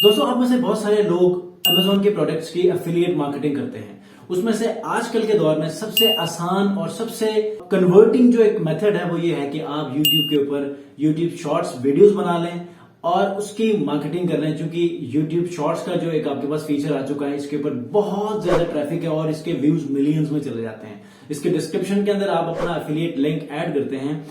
दोस्तों, आप में से बहुत सारे लोग Amazon के प्रोडक्ट्स की एफिलिएट मार्केटिंग करते हैं। उसमें से आजकल के दौर में सबसे आसान और सबसे कन्वर्टिंग जो एक मेथड है वो ये है कि आप YouTube के ऊपर YouTube शॉर्ट्स वीडियोस बना लें और उसकी मार्केटिंग कर लें। क्योंकि YouTube शॉर्ट्स का जो एक आपके पास फीचर आ चुका है, इसके ऊपर बहुत ज्यादा ट्रैफिक है और इसके व्यूज मिलियंस में चले जाते हैं। इसके डिस्क्रिप्शन के अंदर आप अपना एफिलिएट लिंक ऐड करते हैं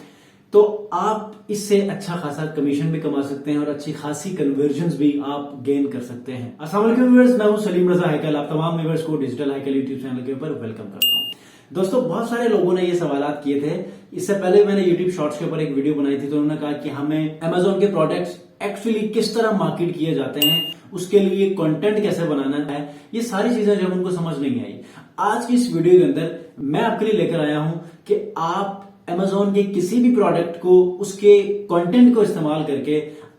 तो आप इससे अच्छा खासा कमीशन भी कमा सकते हैं और अच्छी खासी कन्वर्जन्स भी आप गेन कर सकते हैं। अस्सलाम वालेकुम व्यूअर्स, मैं हूं सलीम रजा हैकल। आप तमाम व्यूअर्स को डिजिटल हैकल यूट्यूब चैनल के ऊपर वेलकम करता हूं। दोस्तों, बहुत सारे लोगों ने ये सवालात किए थे। इससे पहले मैंने यूट्यूब शॉर्ट्स के ऊपर एक वीडियो बनाई थी तो उन्होंने कहा कि हमें Amazon के प्रोडक्ट्स एक्चुअली किस तरह मार्केट किए जाते हैं, उसके लिए कंटेंट कैसे बनाना है, ये सारी चीजें जब उनको समझ नहीं आई। आज की इस वीडियो के अंदर मैं आपके लिए लेकर आया हूं कि आप Amazon के किसी भी प्रोडक्ट को, उसके कंटेंट को इस्तेमाल करके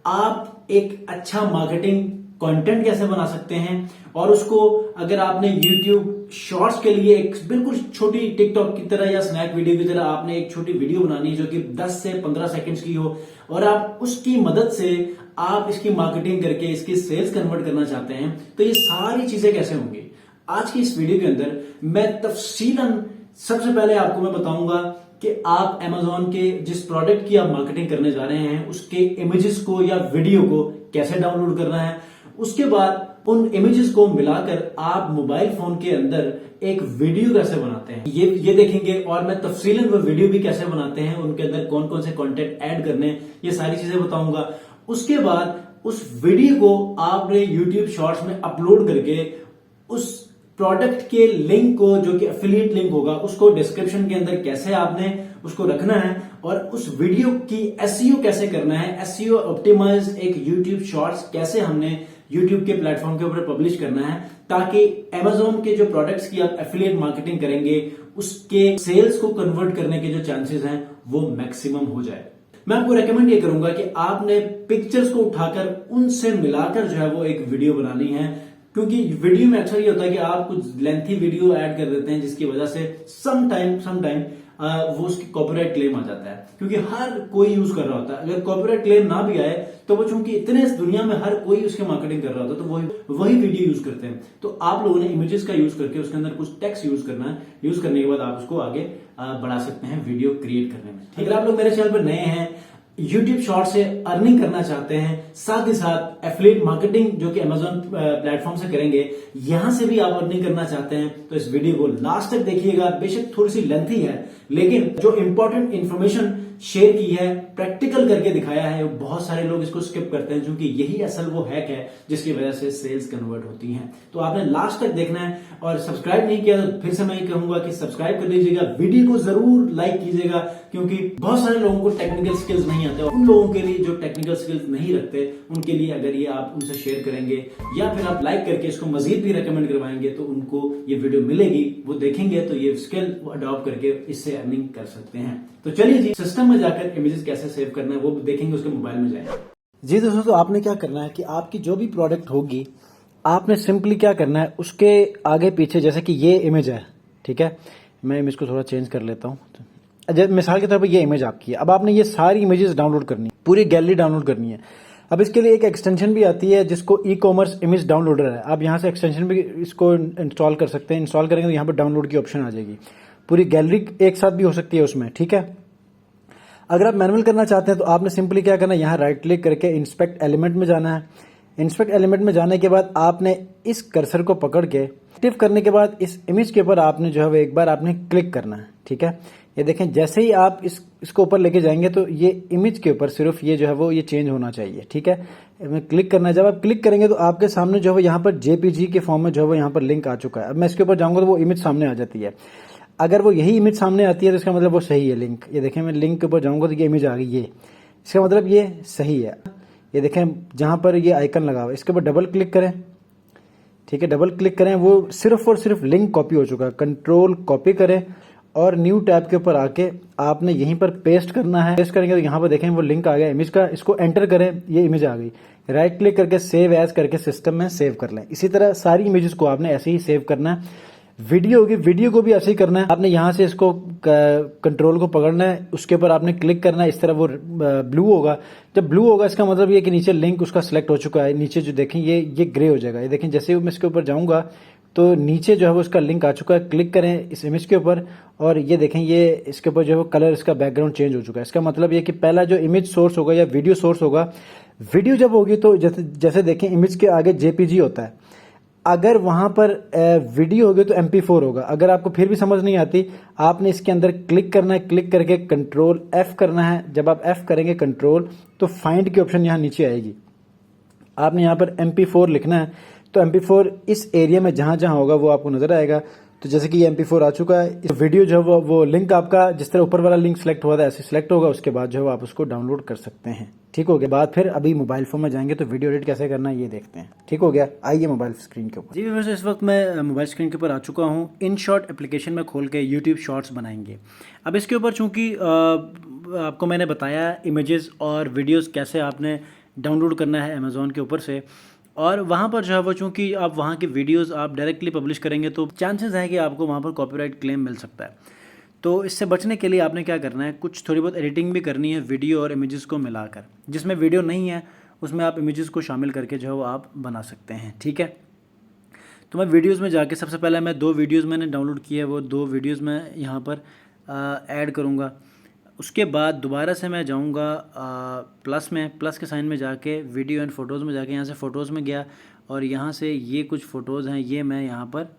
आप एक अच्छा मार्केटिंग कंटेंट कैसे बना सकते हैं। और उसको अगर आपने YouTube शॉर्ट्स के लिए एक बिल्कुल छोटी टिकटॉक की तरह या स्नैक वीडियो की तरह आपने एक छोटी वीडियो बनानी है जो कि 10 से 15 सेकंड्स की हो और आप उसकी मदद से आप इसकी मार्केटिंग करके इसकी सेल्स कन्वर्ट करना चाहते हैं, तो ये सारी चीजें कैसे होंगी। आज की इस वीडियो के अंदर मैं तफसीलन सबसे पहले आपको मैं बताऊंगा कि आप Amazon के जिस प्रोडक्ट की आप मार्केटिंग करने जा रहे हैं उसके इमेजेस को या वीडियो को कैसे डाउनलोड करना है। उसके बाद उन इमेजेस को मिलाकर आप मोबाइल फोन के अंदर एक वीडियो कैसे बनाते हैं ये देखेंगे। और मैं तफसीलन वो वीडियो भी कैसे बनाते हैं, उनके अंदर कौन कौन से कंटेंट ऐड करने, ये सारी चीजें बताऊंगा। उसके बाद उस वीडियो को आपने YouTube शॉर्ट्स में अपलोड करके उस प्रोडक्ट के लिंक को, जो कि एफिलिएट लिंक होगा, उसको डिस्क्रिप्शन के अंदर कैसे आपने उसको रखना है और उस वीडियो की एसईओ कैसे करना है, एसईओ ऑप्टिमाइज एक YouTube शॉर्ट्स कैसे हमने YouTube के प्लेटफॉर्म के ऊपर पब्लिश करना है, ताकि Amazon के जो प्रोडक्ट्स की आप एफिलिएट मार्केटिंग करेंगे उसके सेल्स को कन्वर्ट करने के जो चांसेस हैं वो मैक्सिमम हो जाए। मैं आपको रेकमेंड ये करूंगा कि आपने पिक्चर्स को उठाकर उनसे मिलाकर जो है वो एक वीडियो बनानी है। क्योंकि वीडियो में अक्सर ये होता है कि आप कुछ लेंथी वीडियो ऐड कर देते हैं जिसकी वजह से सम टाइम वो उसकी कॉपीराइट क्लेम आ जाता है। क्योंकि हर कोई यूज कर रहा होता है, अगर कॉपीराइट क्लेम ना भी आए तो वो चूंकि इतने इस दुनिया में हर कोई उसके मार्केटिंग कर रहा होता है तो वही वीडियो यूज करते हैं। तो आप लोगों ने इमेजेस का यूज करके उसके अंदर कुछ टेक्स्ट यूज करना है। यूज करने के बाद आप उसको आगे बढ़ा सकते हैं वीडियो क्रिएट करने में। अगर आप लोग मेरे चैनल पर नए हैं, YouTube शॉर्ट से अर्निंग करना चाहते हैं, साथ ही साथ एफिलिएट मार्केटिंग जो कि Amazon प्लेटफॉर्म से करेंगे, यहां से भी आप अर्निंग करना चाहते हैं, तो इस वीडियो को लास्ट तक देखिएगा। बेशक थोड़ी सी लेंथी है लेकिन जो इंपॉर्टेंट इंफॉर्मेशन शेयर की है, प्रैक्टिकल करके दिखाया है, बहुत सारे लोग इसको स्किप करते हैं क्योंकि यही असल वो हैक है जिसकी वजह से सेल्स कन्वर्ट होती हैं। तो आपने लास्ट तक देखना है और सब्सक्राइब नहीं किया तो फिर से मैं कहूंगा कि सब्सक्राइब कर लीजिएगा, वीडियो को जरूर लाइक कीजिएगा। क्योंकि बहुत सारे लोगों को टेक्निकल स्किल्स नहीं आते, उन लोगों के लिए जो टेक्निकल स्किल्स नहीं रखते उनके लिए अगर ये आप उनसे शेयर करेंगे या फिर आप लाइक करके इसको मजीद भी रेकमेंड करवाएंगे तो उनको ये वीडियो मिलेगी, वो देखेंगे तो ये स्किल अडॉप्ट करके इससे अर्निंग कर सकते हैं। तो चलिए जी, सिस्टम में जाकर इमेजेस कैसे सेव करना है वो देखेंगे, उसके मोबाइल में जाएंगे। जी दोस्तों, तो आपने क्या करना है कि आपकी जो भी प्रोडक्ट होगी आपने सिंपली क्या करना है, उसके आगे पीछे, जैसे कि ये इमेज है, ठीक है, मैं इमेज को थोड़ा चेंज कर लेता हूँ। मिसाल के तौर पर ये इमेज आपकी है। अब आपने ये सारी इमेजेस डाउनलोड करनी है, पूरी गैलरी डाउनलोड करनी है। अब इसके लिए एक एक्सटेंशन भी आती है जिसको ई-कॉमर्स इमेज डाउनलोडर है। आप यहाँ से एक्सटेंशन भी इसको इंस्टॉल कर सकते हैं। इंस्टॉल करेंगे तो यहाँ पर डाउनलोड की ऑप्शन आ जाएगी। पूरी गैलरी एक साथ भी हो सकती है उसमें, ठीक है। अगर आप मैनुअल करना चाहते हैं तो आपने सिंपली क्या करना है, यहाँ राइट क्लिक करके इंस्पेक्ट एलिमेंट में जाना है। इंस्पेक्ट एलिमेंट में जाने के बाद आपने इस कर्सर को पकड़ के एक्टिव करने के बाद इस इमेज के ऊपर आपने जो है वो एक बार आपने क्लिक करना है, ठीक है। ये देखें, जैसे ही आप इसको ऊपर लेके जाएंगे तो ये इमेज के ऊपर सिर्फ ये जो है वो ये चेंज होना चाहिए, ठीक है। मैं क्लिक करना है, जब आप क्लिक करेंगे तो आपके सामने जो है यहाँ पर जेपीजी के फॉर्म में जो है वो यहाँ पर लिंक आ चुका है। अब मैं इसके ऊपर जाऊंगा तो वो इमेज सामने आ जाती है। अगर वो यही इमेज सामने आती है तो इसका मतलब वो सही है लिंक। ये देखें, मैं लिंक के ऊपर जाऊंगा तो ये इमेज आ गई, ये इसका मतलब ये सही है। ये देखें, जहां पर ये आइकन लगा हुआ है इसके ऊपर डबल क्लिक करें, ठीक है। डबल क्लिक करें, वो सिर्फ और सिर्फ लिंक कॉपी हो चुका है। कंट्रोल कॉपी करें और न्यू टैब के ऊपर आके आपने यहीं पर पेस्ट करना है। पेस्ट करेंगे तो यहाँ पर देखें वो लिंक आ गया इमेज का, इसको एंटर करें, ये इमेज आ गई। राइट क्लिक करके सेव एज करके सिस्टम में सेव कर लें। इसी तरह सारी इमेजेस को आपने ऐसे ही सेव करना है। वीडियो होगी, वीडियो को भी ऐसे ही करना है। आपने यहाँ से इसको कंट्रोल को पकड़ना है, उसके ऊपर आपने क्लिक करना है, इस तरह वो ब्लू होगा। जब ब्लू होगा इसका मतलब ये कि नीचे लिंक उसका सिलेक्ट हो चुका है। नीचे जो देखें ये ग्रे हो जाएगा। ये देखें जैसे ही मैं इसके ऊपर जाऊंगा तो नीचे जो है वो उसका लिंक आ चुका है। क्लिक करें इस इमेज के ऊपर और ये देखें ये इसके ऊपर जो है वो कलर इसका बैकग्राउंड चेंज हो चुका है। इसका मतलब ये कि पहला जो इमेज सोर्स होगा या वीडियो सोर्स होगा, वीडियो जब होगी तो जैसे जैसे देखें इमेज के आगे जेपीजी होता है, अगर वहां पर वीडियो होगी तो MP4 होगा। अगर आपको फिर भी समझ नहीं आती, आपने इसके अंदर क्लिक करना है, क्लिक करके कंट्रोल F करना है। जब आप F करेंगे कंट्रोल, तो फाइंड की ऑप्शन यहाँ नीचे आएगी। आपने यहाँ पर MP4 लिखना है, तो MP4 इस एरिया में जहां जहां होगा वो आपको नजर आएगा। तो जैसे कि ये MP4 आ चुका है। इस वीडियो जो है वो लिंक आपका जिस तरह ऊपर वाला लिंक सिलेक्ट हुआ था ऐसे सिलेक्ट होगा। उसके बाद जो है आप उसको डाउनलोड कर सकते हैं। ठीक हो गया। बाद फिर अभी मोबाइल फोन में जाएंगे तो वीडियो एडिट कैसे करना है ये देखते हैं। ठीक हो गया। आइए मोबाइल स्क्रीन के ऊपर। जी व्यूअर्स, इस वक्त मैं मोबाइल स्क्रीन के ऊपर आ चुका हूँ। इन शॉर्ट एप्लीकेशन में खोल के यूट्यूब शॉर्ट्स बनाएंगे। अब इसके ऊपर चूंकि आपको मैंने बताया इमेजेस और वीडियोस कैसे आपने डाउनलोड करना है अमेज़ॉन के ऊपर से, और वहाँ पर जो है वो चूँकि आप वहाँ की वीडियोस आप डायरेक्टली पब्लिश करेंगे तो चांसेस हैं कि आपको वहाँ पर कॉपीराइट क्लेम मिल सकता है। तो इससे बचने के लिए आपने क्या करना है, कुछ थोड़ी बहुत एडिटिंग भी करनी है वीडियो और इमेजेस को मिलाकर। जिसमें वीडियो नहीं है उसमें आप इमेजेस को शामिल करके जो है वो आप बना सकते हैं। ठीक है। तो मैं वीडियोज़ में जाके सबसे पहले मैं 2 वीडियोज़ मैंने डाउनलोड किए है, वो 2 वीडियोज़ मैं यहाँ पर ऐड करूँगा। उसके बाद दोबारा से मैं जाऊँगा प्लस के साइन में जाके वीडियो एंड फ़ोटोज़ में जाके यहाँ से फ़ोटोज़ में गया और यहाँ से ये कुछ फ़ोटोज़ हैं ये मैं यहाँ पर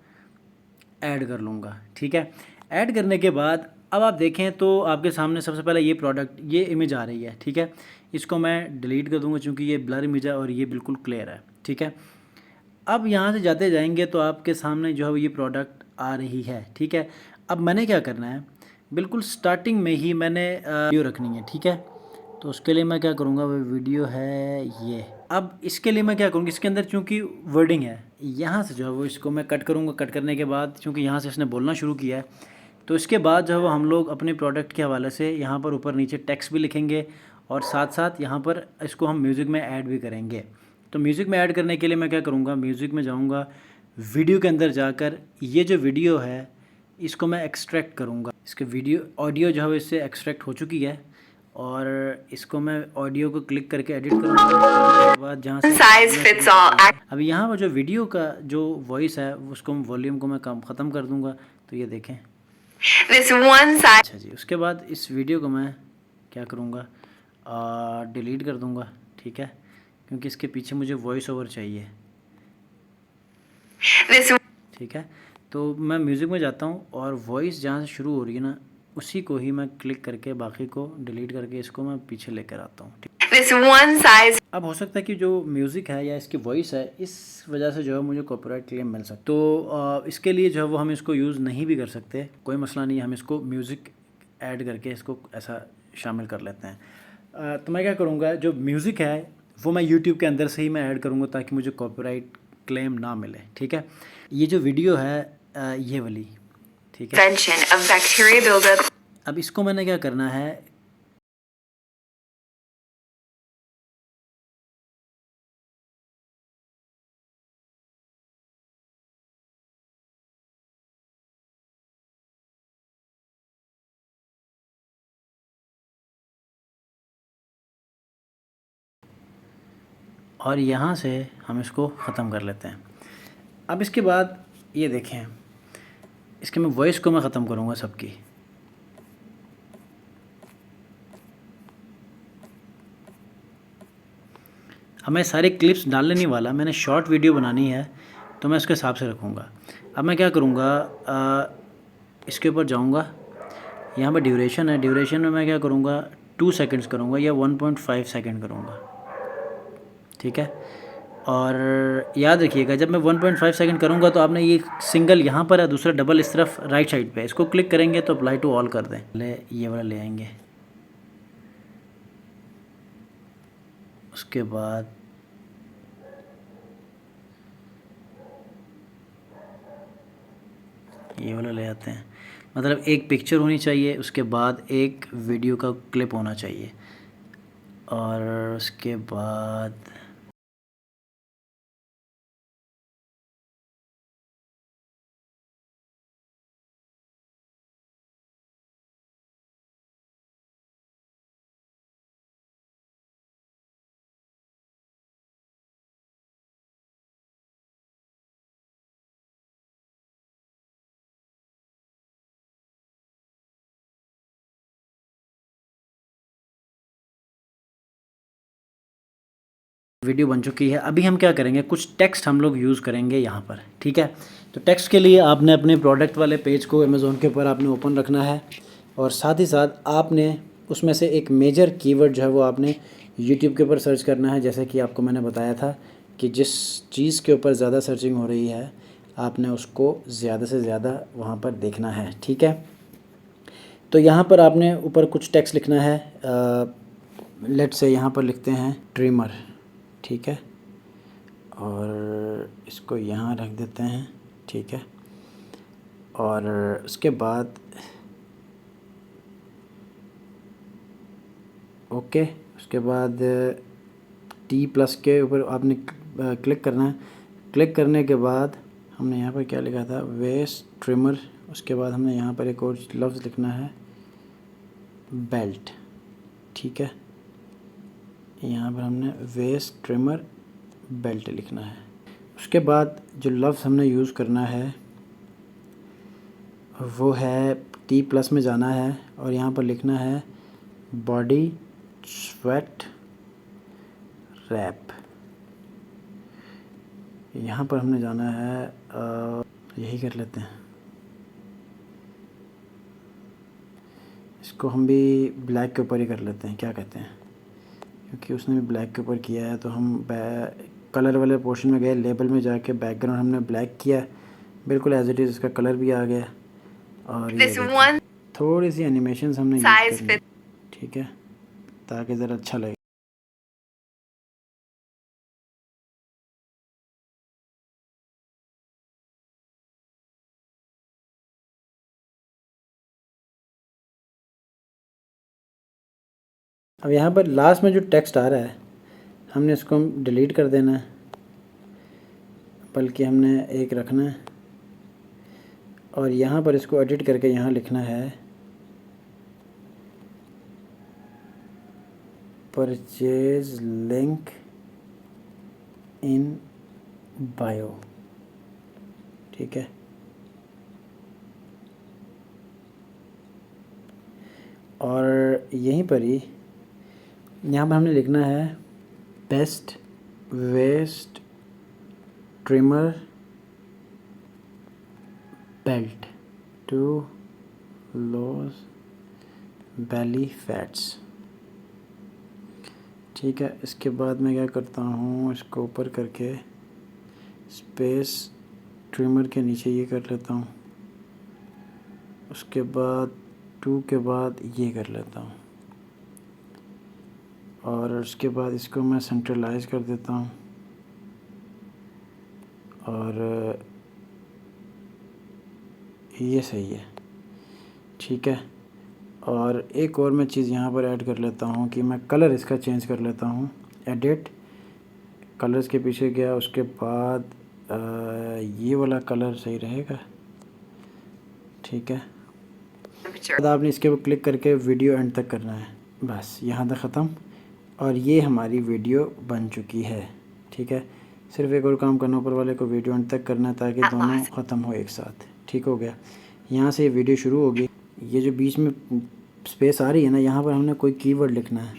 ऐड कर लूँगा। ठीक है। ऐड करने के बाद अब आप देखें तो आपके सामने सबसे पहले ये प्रोडक्ट ये इमेज आ रही है। ठीक है। इसको मैं डिलीट कर दूँगा क्योंकि ये ब्लर इमेज है और ये बिल्कुल क्लियर है। ठीक है। अब यहाँ से जाते जाएंगे तो आपके सामने जो है ये प्रोडक्ट आ रही है। ठीक है। अब मैंने क्या करना है, बिल्कुल स्टार्टिंग में ही मैंने वीडियो रखनी है। ठीक है। तो उसके लिए मैं क्या करूँगा, वो वीडियो है ये। अब इसके लिए मैं क्या करूँगा, इसके अंदर चूँकि वर्डिंग है यहाँ से जो है वो इसको मैं कट करूँगा। कट करने के बाद चूँकि यहाँ से इसने बोलना शुरू किया है तो इसके बाद जो है वो हम लोग अपने प्रोडक्ट के हवाले से यहाँ पर ऊपर नीचे टेक्स्ट भी लिखेंगे और साथ साथ यहाँ पर इसको हम म्यूज़िक में ऐड भी करेंगे। तो म्यूज़िक में ऐड करने के लिए मैं क्या करूँगा, म्यूज़िक में जाऊँगा, वीडियो के अंदर जाकर ये जो वीडियो है इसको मैं एक्सट्रैक्ट करूँगा। इसके वीडियो ऑडियो जो है इससे एक्सट्रैक्ट हो चुकी है और इसको मैं ऑडियो को क्लिक करके एडिट करूँगा। उसके बाद जहाँ से अब यहाँ पर जो वीडियो का जो वॉइस है उसको वॉल्यूम को मैं कम ख़त्म कर दूँगा। तो ये देखें अच्छा जी। उसके बाद इस वीडियो को मैं क्या करूँगा, डिलीट कर दूँगा। ठीक है। क्योंकि इसके पीछे मुझे वॉइस ओवर चाहिए। ठीक है। तो मैं म्यूज़िक में जाता हूँ और वॉइस जहाँ से शुरू हो रही है ना उसी को ही मैं क्लिक करके बाकी को डिलीट करके इसको मैं पीछे लेकर आता हूँ। अब हो सकता है कि जो म्यूज़िक है या इसकी वॉइस है इस वजह से जो है मुझे कॉपीराइट क्लेम मिल सकता है। तो इसके लिए जो है वो हम इसको यूज़ नहीं भी कर सकते, कोई मसला नहीं है। हम इसको म्यूज़िक ऐड करके इसको ऐसा शामिल कर लेते हैं। तो मैं क्या करूँगा, जो म्यूज़िक है वो मैं यूट्यूब के अंदर से ही मैं ऐड करूँगा ताकि मुझे कॉपीराइट क्लेम ना मिले। ठीक है। ये जो वीडियो है ये वाली, ठीक है। अब इसको मैंने क्या करना है, और यहाँ से हम इसको ख़त्म कर लेते हैं। अब इसके बाद ये देखें, इसके मैं वॉइस को मैं ख़त्म करूँगा सबकी। अब मैं सारे क्लिप्स डालने नहीं वाला, मैंने शॉर्ट वीडियो बनानी है तो मैं उसके हिसाब से रखूँगा। अब मैं क्या करूँगा, इसके ऊपर जाऊँगा, यहाँ पर ड्यूरेशन है, ड्यूरेशन में मैं क्या करूँगा 2 सेकंड्स करूँगा या 1.5 सेकंड करूँगा। ठीक है। और याद रखिएगा जब मैं 1.5 सेकंड करूँगा तो आपने ये सिंगल यहाँ पर है, दूसरा डबल इस तरफ राइट साइड पे, इसको क्लिक करेंगे तो अप्लाई टू ऑल कर दें। ये वाला ले आएंगे। उसके बाद ये वाला ले आते हैं। मतलब एक पिक्चर होनी चाहिए, उसके बाद एक वीडियो का क्लिप होना चाहिए और उसके बाद वीडियो बन चुकी है। अभी हम क्या करेंगे, कुछ टेक्स्ट हम लोग यूज़ करेंगे यहाँ पर, ठीक है। तो टेक्स्ट के लिए आपने अपने प्रोडक्ट वाले पेज को अमेज़ोन के ऊपर आपने ओपन रखना है और साथ ही साथ आपने उसमें से एक मेजर कीवर्ड जो है वो आपने यूट्यूब के ऊपर सर्च करना है। जैसे कि आपको मैंने बताया था कि जिस चीज़ के ऊपर ज़्यादा सर्चिंग हो रही है आपने उसको ज़्यादा से ज़्यादा वहाँ पर देखना है, ठीक है। तो यहाँ पर आपने ऊपर कुछ टेक्स्ट लिखना है। लेट से यहाँ पर लिखते हैं ट्रिमर, ठीक है, और इसको यहाँ रख देते हैं, ठीक है। और उसके बाद ओके, उसके बाद T+ के ऊपर आपने क्लिक करना है। क्लिक करने के बाद हमने यहाँ पर क्या लिखा था, वेस्ट ट्रिमर। उसके बाद हमने यहाँ पर एक और लफ्ज़ लिखना है, बेल्ट, ठीक है। यहाँ पर हमने वेस्ट ट्रिमर बेल्ट लिखना है। उसके बाद जो लफ्ज़ हमने यूज़ करना है वो है T+ में जाना है और यहाँ पर लिखना है बॉडी स्वेट रैप। यहाँ पर हमने जाना है यही कर लेते हैं, इसको हम भी ब्लैक के ऊपर ही कर लेते हैं, क्या कहते हैं, क्योंकि उसने भी ब्लैक के ऊपर किया है। तो हम कलर वाले पोर्शन में गए, लेबल में जाके बैकग्राउंड हमने ब्लैक किया, बिल्कुल एज इट इज़ इसका कलर भी आ गया। और ये थोड़ी सी एनिमेशंस हमने यूज़ करनी, ठीक है, ताकि ज़रा अच्छा लगे। अब यहाँ पर लास्ट में जो टेक्स्ट आ रहा है हमने इसको डिलीट कर देना है, बल्कि हमने एक रखना है और यहाँ पर इसको एडिट करके यहाँ लिखना है परचेज लिंक इन बायो, ठीक है। और यहीं पर ही यहाँ पर हमने लिखना है best waist trimmer belt to loss belly fats, ठीक है। इसके बाद मैं क्या करता हूँ, इसको ऊपर करके स्पेस ट्रिमर के नीचे ये कर लेता हूँ, उसके बाद 2 के बाद ये कर लेता हूँ और उसके बाद इसको मैं सेंट्रलाइज कर देता हूँ और ये सही है, ठीक है। और एक और मैं चीज़ यहाँ पर ऐड कर लेता हूँ कि मैं कलर इसका चेंज कर लेता हूँ। एडिट कलर्स के पीछे गया, उसके बाद ये वाला कलर सही रहेगा, ठीक है। बाद आपने इसके ऊपर क्लिक करके वीडियो एंड तक करना है, बस यहाँ तक ख़त्म। और ये हमारी वीडियो बन चुकी है, ठीक है। सिर्फ एक और काम करना, ऊपर वाले को वीडियो एंड तक करना है ताकि दोनों ख़त्म हो एक साथ, ठीक हो गया। यहाँ से ये वीडियो शुरू होगी, ये जो बीच में स्पेस आ रही है ना, यहाँ पर हमने कोई कीवर्ड लिखना है।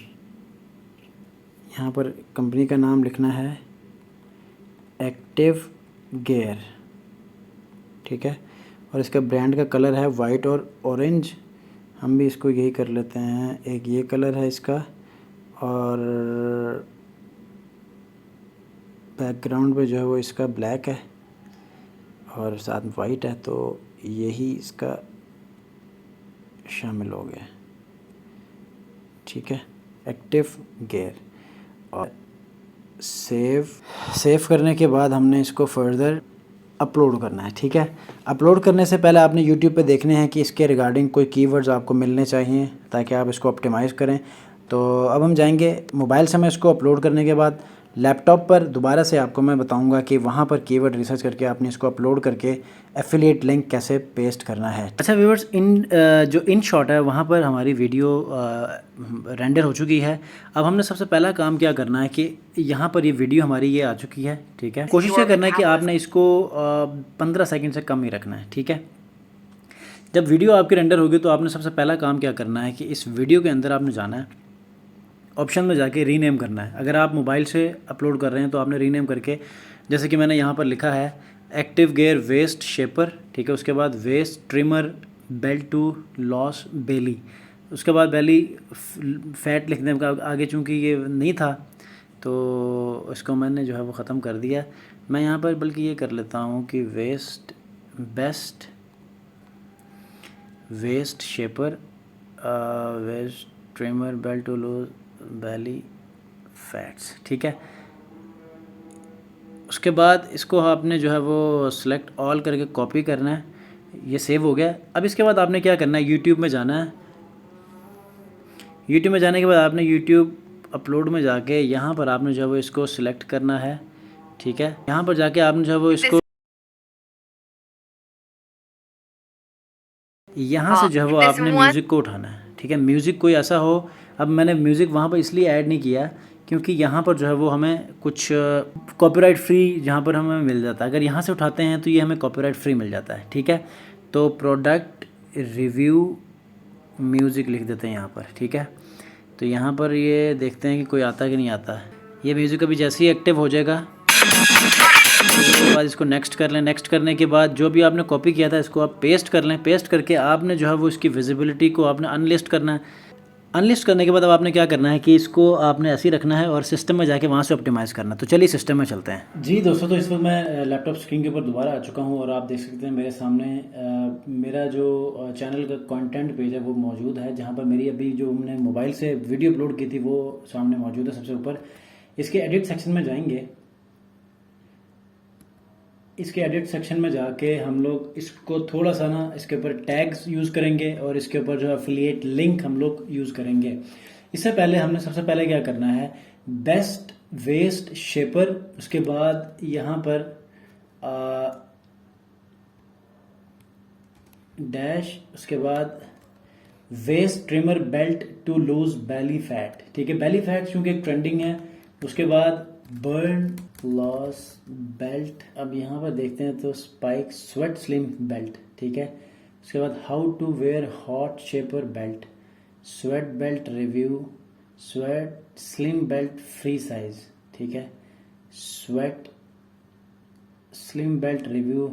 यहाँ पर कंपनी का नाम लिखना है एक्टिव गेयर, ठीक है। और इसका ब्रांड का कलर है वाइट और ऑरेंज, हम भी इसको यही कर लेते हैं। एक ये कलर है इसका और बैकग्राउंड पे जो है वो इसका ब्लैक है और साथ में वाइट है, तो यही इसका शामिल हो गया, ठीक है, एक्टिव गेयर। और सेव करने के बाद हमने इसको फर्दर अपलोड करना है, ठीक है। अपलोड करने से पहले आपने YouTube पे देखने हैं कि इसके रिगार्डिंग कोई कीवर्ड्स आपको मिलने चाहिए ताकि आप इसको ऑप्टिमाइज़ करें। तो अब हम जाएंगे मोबाइल से, मैं इसको अपलोड करने के बाद लैपटॉप पर दोबारा से आपको मैं बताऊंगा कि वहाँ पर कीवर्ड रिसर्च करके आपने इसको अपलोड करके एफिलिएट लिंक कैसे पेस्ट करना है। अच्छा व्यूअर्स, जो इन शॉट है वहाँ पर हमारी वीडियो रेंडर हो चुकी है। अब हमने सबसे पहला काम क्या करना है कि यहाँ पर ये वीडियो हमारी ये आ चुकी है, ठीक है। कोशिश ये करना है कि आपने इसको 15 सेकंड से कम ही रखना है, ठीक है। जब वीडियो आपकी रेंडर होगी तो आपने सबसे पहला काम क्या करना है कि इस वीडियो के अंदर आपने जाना है ऑप्शन में जाके रीनेम करना है। अगर आप मोबाइल से अपलोड कर रहे हैं तो आपने रीनेम करके, जैसे कि मैंने यहाँ पर लिखा है एक्टिव गेयर वेस्ट शेपर, ठीक है, उसके बाद waist trimmer belt to loss belly, उसके बाद बेली फैट लिखने का आगे, चूँकि ये नहीं था तो इसको मैंने जो है वो ख़त्म कर दिया। मैं यहाँ पर बल्कि ये कर लेता हूँ कि waist best waist shaper waist trimmer belt to lose belly fats, ठीक है। उसके बाद इसको आपने जो है वो सिलेक्ट ऑल करके कॉपी करना है। ये सेव हो गया। अब इसके बाद आपने क्या करना है, यूट्यूब में जाना है। यूट्यूब में जाने के बाद आपने यूट्यूब अपलोड में जाके यहाँ पर आपने जो है वो इसको सिलेक्ट करना है, ठीक है। यहाँ पर जाके आपने जो है वो इसको यहाँ से जो है वो आपने म्यूज़िक को उठाना है, ठीक है। म्यूज़िक कोई ऐसा हो, अब मैंने म्यूज़िक वहाँ पर इसलिए ऐड नहीं किया क्योंकि यहाँ पर जो है वो हमें कुछ कॉपीराइट फ्री जहाँ पर हमें मिल जाता है। अगर यहाँ से उठाते हैं तो ये हमें कॉपीराइट फ्री मिल जाता है, ठीक है। तो प्रोडक्ट रिव्यू म्यूज़िक लिख देते हैं यहाँ पर, ठीक है। तो यहाँ पर ये देखते हैं कि कोई आता है कि नहीं आता है। ये म्यूज़िक अभी जैसे ही एक्टिव हो जाएगा उसके बाद इसको नेक्स्ट कर लें। नेक्स्ट करने के बाद जो भी आपने कॉपी किया था इसको आप पेस्ट कर लें। पेस्ट करके आपने जो है वो इसकी विजिबिलिटी को आपने अनलिस्ट करना है। अनलिस्ट करने के बाद अब आपने क्या करना है कि इसको आपने ऐसे ही रखना है और सिस्टम में जाके वहाँ से ऑप्टिमाइज़ करना। तो चलिए सिस्टम में चलते हैं। जी दोस्तों, तो इस वक्त मैं लैपटॉप स्क्रीन के ऊपर दोबारा आ चुका हूँ और आप देख सकते हैं मेरे सामने मेरा जो चैनल का कंटेंट पेज है वो मौजूद है, जहाँ पर मेरी अभी जो हमने मोबाइल से वीडियो अपलोड की थी वो सामने मौजूद है सबसे ऊपर। इसके एडिट सेक्शन में जाएंगे। इसके एडिट सेक्शन में जाके हम लोग इसको थोड़ा सा ना इसके ऊपर टैग्स यूज़ करेंगे और इसके ऊपर जो एफिलिएट लिंक हम लोग यूज़ करेंगे। इससे पहले हमने सबसे पहले क्या करना है, बेस्ट वेस्ट शेपर, उसके बाद यहाँ पर डैश, उसके बाद waist trimmer belt to lose belly fat, ठीक है। बेली फैट चूँकि एक ट्रेंडिंग है। उसके बाद बर्न लॉस बेल्ट, अब यहाँ पर देखते हैं तो स्पाइक स्वेट स्लिम बेल्ट, ठीक है। उसके बाद how to wear hot shaper belt, sweat belt review, sweat slim belt free size, ठीक है। स्वेट स्लिम बेल्ट रिव्यू,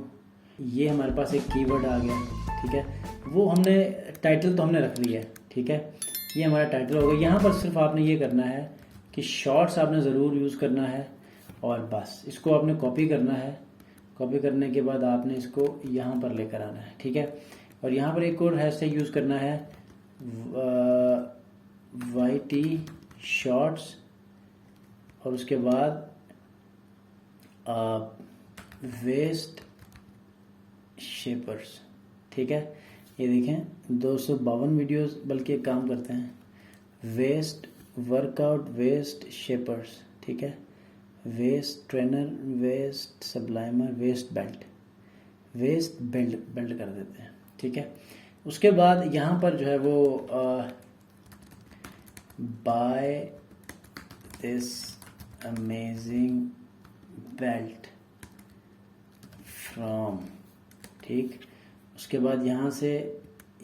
ये हमारे पास एक कीवर्ड आ गया, ठीक है। वो हमने टाइटल तो हमने रख लिया है, ठीक है। ये हमारा टाइटल हो गया। यहाँ पर सिर्फ आपने ये करना है कि शॉर्ट्स आपने ज़रूर यूज़ करना है और बस इसको आपने कॉपी करना है। कॉपी करने के बाद आपने इसको यहाँ पर लेकर आना है, ठीक है। और यहाँ पर एक और हैशटैग यूज़ करना है YT शॉर्ट्स और उसके बाद वेस्ट शेपर्स, ठीक है। ये देखें 252 वीडियोस बल्कि एक काम करते हैं, वेस्ट वर्कआउट वेस्ट शेपर्स, ठीक है। Waist trainer waist sublimer waist belt belt कर देते हैं, ठीक है। उसके बाद यहाँ पर जो है वो buy this amazing belt from, ठीक। उसके बाद यहाँ से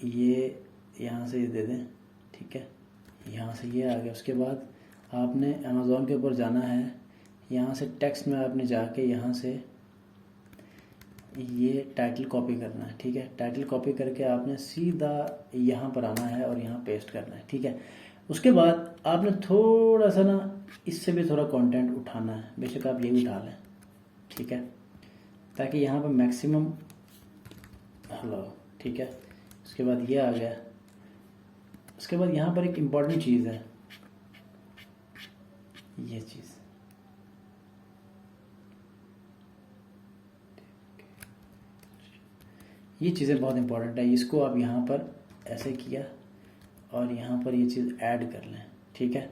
ये दे दें, ठीक है। यहाँ से ये आ गया। उसके बाद आपने अमेज़ॉन के ऊपर जाना है। यहाँ से टेक्स्ट में आपने जाके यहाँ से ये टाइटल कॉपी करना है, ठीक है। टाइटल कॉपी करके आपने सीधा यहाँ पर आना है और यहाँ पेस्ट करना है, ठीक है। उसके बाद आपने थोड़ा सा ना इससे भी थोड़ा कंटेंट उठाना है, बेशक आप ये भी उठा लें, ठीक है, ताकि यहाँ पर मैक्सिमम हेलो, ठीक है। उसके बाद ये आ गया। उसके बाद यहाँ पर एक इम्पॉर्टेंट चीज़ है, ये चीज़, ये चीज़ें बहुत इंपॉर्टेंट है। इसको आप यहाँ पर ऐसे किया और यहाँ पर ये चीज़ ऐड कर लें, ठीक है।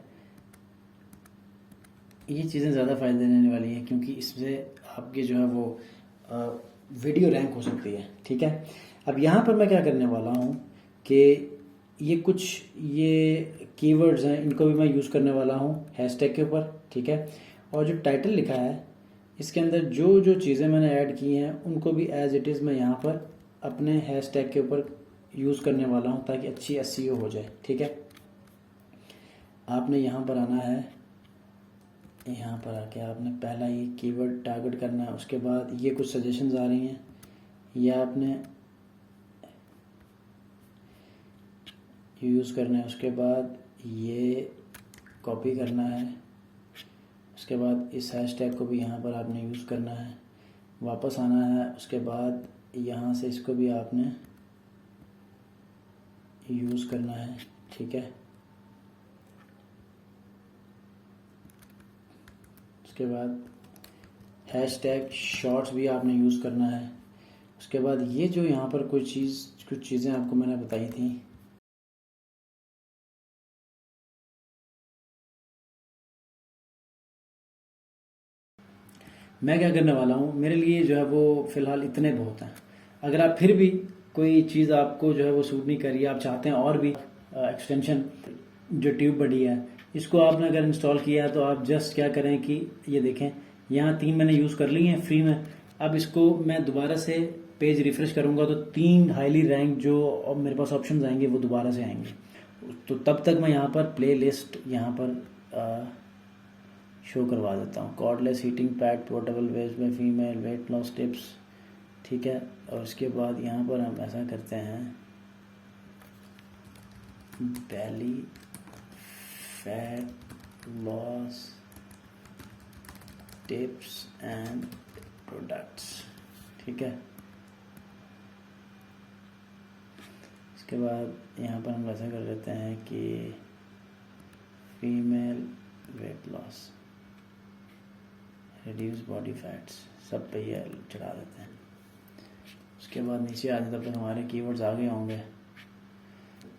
ये चीज़ें ज़्यादा फ़ायदा देने वाली हैं क्योंकि इससे आपकी जो है वो वीडियो रैंक हो सकती है, ठीक है। अब यहाँ पर मैं क्या करने वाला हूँ कि ये कुछ ये कीवर्ड्स हैं, इनको भी मैं यूज़ करने वाला हूँ हैशटैग के ऊपर, ठीक है। और जो टाइटल लिखा है इसके अंदर जो जो चीज़ें मैंने ऐड की हैं उनको भी एज इट इज़ मैं यहाँ पर अपने हैशटैग के ऊपर यूज़ करने वाला हूँ ताकि अच्छी SEO हो जाए, ठीक है। आपने यहाँ पर आना है, यहाँ पर आके आपने पहला ये कीवर्ड टारगेट करना है। उसके बाद ये कुछ सजेशंस आ रही हैं, ये आपने यूज़ करना है। उसके बाद ये कॉपी करना है। उसके बाद इस हैशटैग को भी यहाँ पर आपने यूज़ करना है, वापस आना है। उसके बाद यहाँ से इसको भी आपने यूज़ करना है, ठीक है। उसके बाद हैशटैग शॉर्ट्स भी आपने यूज़ करना है। उसके बाद ये जो यहाँ पर कुछ चीज़ें आपको मैंने बताई थी, मैं क्या करने वाला हूँ, मेरे लिए जो है वो फ़िलहाल इतने बहुत हैं। अगर आप फिर भी कोई चीज़ आपको जो है वो सूट नहीं कर रही है, आप चाहते हैं और भी एक्सटेंशन जो ट्यूब बडी है इसको आपने अगर इंस्टॉल किया है तो आप जस्ट क्या करें कि ये देखें, यहाँ 3 मैंने यूज़ कर ली हैं फ्री में। अब इसको मैं दोबारा से पेज रिफ्रेश करूँगा तो 3 हाईली रैंक जो मेरे पास ऑप्शन आएंगे वो दोबारा से आएंगे। तो तब तक मैं यहाँ पर प्ले लिस्ट यहाँ पर शो करवा देता हूँ। Cordless heating pad portable waist में फीमेल वेट लॉस टिप्स, ठीक है। और उसके बाद यहाँ पर हम ऐसा करते हैं, belly fat loss tips and products, ठीक है। इसके बाद यहाँ पर हम ऐसा कर देते हैं कि female weight loss reduce body fats, सब पे ये चढ़ा देते हैं। उसके बाद नीचे आने तब तक हमारे कीवर्ड्स आ गए होंगे,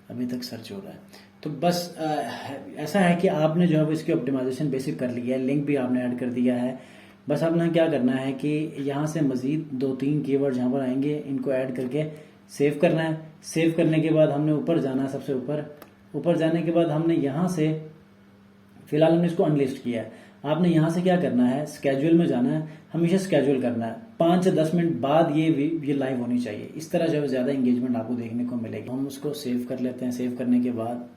अभी तक सर्च हो रहा है। तो बस ऐसा है कि आपने जो है वो इसकी ऑप्टिमाइजेशन बेसिक कर लिया है, लिंक भी आपने ऐड कर दिया है। बस आपने क्या करना है कि यहाँ से मज़ीद 2-3 कीवर्ड यहाँ पर आएंगे, इनको ऐड करके सेव करना है। सेव करने के बाद हमने ऊपर जाना है, सबसे ऊपर जाने के बाद हमने यहाँ से फिलहाल हमने इसको अनलिस्ट किया है। आपने यहाँ से क्या करना है, स्केड्यूल में जाना है, हमेशा स्केड्यूल करना है। 5 से 10 मिनट बाद ये लाइव होनी चाहिए। इस तरह जो है ज़्यादा इंगेजमेंट आपको देखने को मिलेगी। हम उसको सेव कर लेते हैं। सेव करने के बाद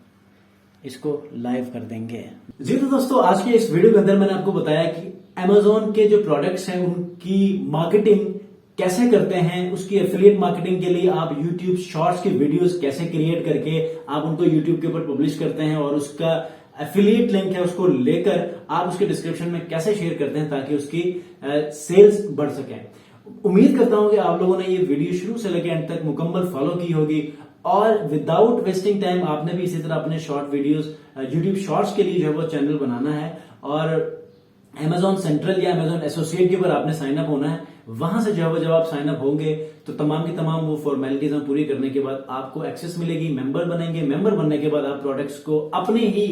इसको लाइव कर देंगे। जी तो दोस्तों, आज के इस वीडियो के अंदर मैंने आपको बताया कि Amazon के जो प्रोडक्ट्स हैं उनकी मार्केटिंग कैसे करते हैं। उसकी एफिलिएट मार्केटिंग के लिए आप YouTube शॉर्ट्स की वीडियोस कैसे क्रिएट करके आप उनको YouTube के ऊपर पब्लिश करते हैं और उसका एफिलिएट लिंक है उसको लेकर आप उसके डिस्क्रिप्शन में कैसे शेयर करते हैं ताकि उसकी सेल्स बढ़ सके। उम्मीद करता हूं कि आप लोगों ने ये वीडियो शुरू से लेकर एंड तक मुकम्मल फॉलो की होगी और विदाउट वेस्टिंग टाइम आपने भी इसी तरह अपने शॉर्ट वीडियोस यूट्यूब शॉर्ट्स के लिए जो है वो चैनल बनाना है और Amazon सेंट्रल या Amazon एसोसिएट के ऊपर आपने साइन अप होना है। वहां से जो है जब आप साइन अप होंगे तो तमाम की तमाम वो फॉर्मेलिटीज पूरी करने के बाद आपको एक्सेस मिलेगी, मेंबर बनेंगे। मेंबर बनने के बाद आप प्रोडक्ट्स को अपने ही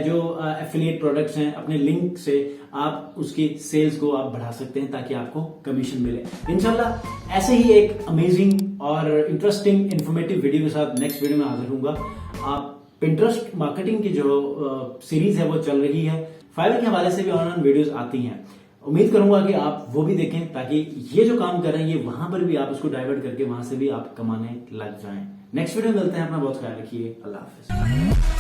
जो एफिलिएट प्रोडक्ट्स हैं अपने लिंक से आप उसकी सेल्स को आप बढ़ा सकते हैं ताकि आपको कमीशन मिले। इंशाल्लाह ऐसे ही एक अमेजिंग और इंटरेस्टिंग इंफॉर्मेटिव वीडियो के साथ नेक्स्ट वीडियो में हाजिर होऊंगा। आप पिंटरेस्ट मार्केटिंग की जो सीरीज है वो चल रही है, फाइवर के हवाले से भी ऑनलाइन वीडियोस आती हैं। उम्मीद करूंगा कि आप वो भी देखें ताकि ये जो काम कर रहे हैं ये वहां पर भी आप उसको डाइवर्ट करके वहां से भी आप कमाने लग जाएं। नेक्स्ट वीडियो में मिलते हैं। अपना बहुत ख्याल रखिए। अल्लाह हाफिज।